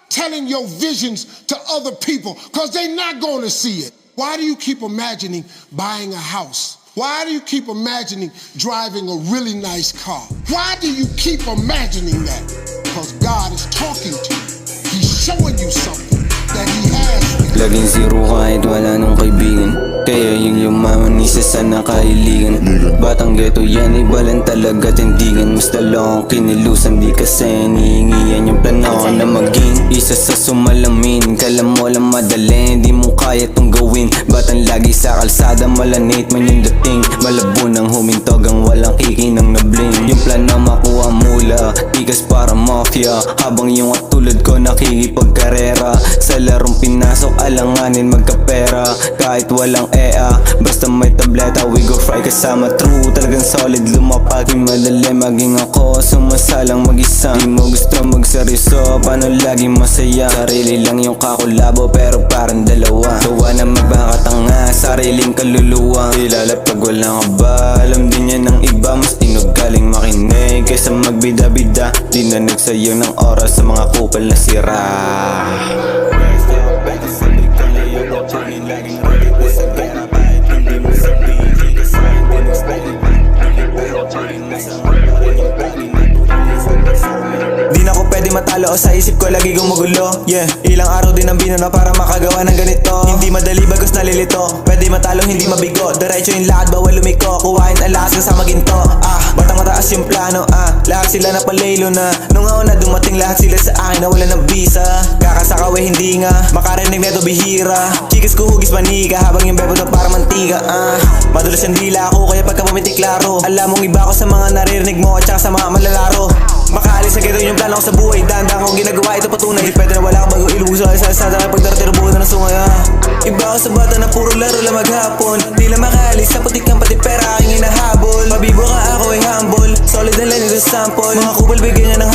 telling your visions to other people because they're not going to see it? Why do you keep imagining buying a house? Why do you keep imagining driving a really nice car? Why do you keep imagining that? Because God is talking to you. He's showing you something that He has for you. Laging zero kahit wala nung kaibigan, kaya yung yumaman isa sa nakailigan. Batang ghetto yan, iba lang talaga tindigan. Mas dalawang kinilusan, di kasi nihingiyan yung plano ko na maging isa sa sumalamin. Kala mo lang madali, di mo kaya tong gawin. Batang lagi sa kalsada, malanate man yung dating. Malabo nang humintog ang walang kikinang nabling. Yung plano makuha mula, tigas para mafia. Habang yung at tulad ko nakikipagkarera. Sa larong pinasok, alanganin magkapera. Kahit walang EA, basta may tableta, we go fry kasama true. Talagang solid, lumapag yung madali. Maging ako, sumasalang mag-isa. Di mo gusto magseryoso, paano laging masaya? Sarili lang yung kakulabo, pero parang dalawa. Gawa na magbakatanga, sariling kaluluwa. Ilalapag walang aba, alam din yan ng iba. Mas inugaling makinig kaysa magbida-bida. Di na nagsayang ng oras sa mga kupal na sira. Di na ko pwede matalo o sa isip ko lagi gumugulo. Yeah, ilang araw din ang binuna para makagawa ng ganito. Hindi madali bagos nalilito, pwede matalo hindi mabigo. Diretso yung lakad bawal lumiko, kuhain ang lakas kasama ginto. Batang mataas yung plano, lahat sila napalaylo na. Nung ako na dumating lahat sila sa akin na wala ng visa. Kakasakaw hindi nga, makarinig neto bihira. Chikis ko hugis manika, habang yung bebo na para mantika. Madulas yung dila ako kaya pagka pumiti klaro. Alam mong iba ko sa mga naririnig mo at saka sa mga malalaro. Makaalis sa ghetto yung plano ko sa buhay. Dahan-dahan kong ginagawa ito patunay. Di pwede na wala ka bago iluso. Sa pagdaratiro buo na sungay. Iba ako sa bata na puro laro lang maghapon. Di lang makaalis sa putik ng pati pera aking hinahabol. Mabibo ka ako ay humble, solid na lang ito sample. Mga kupal bigyan niya ng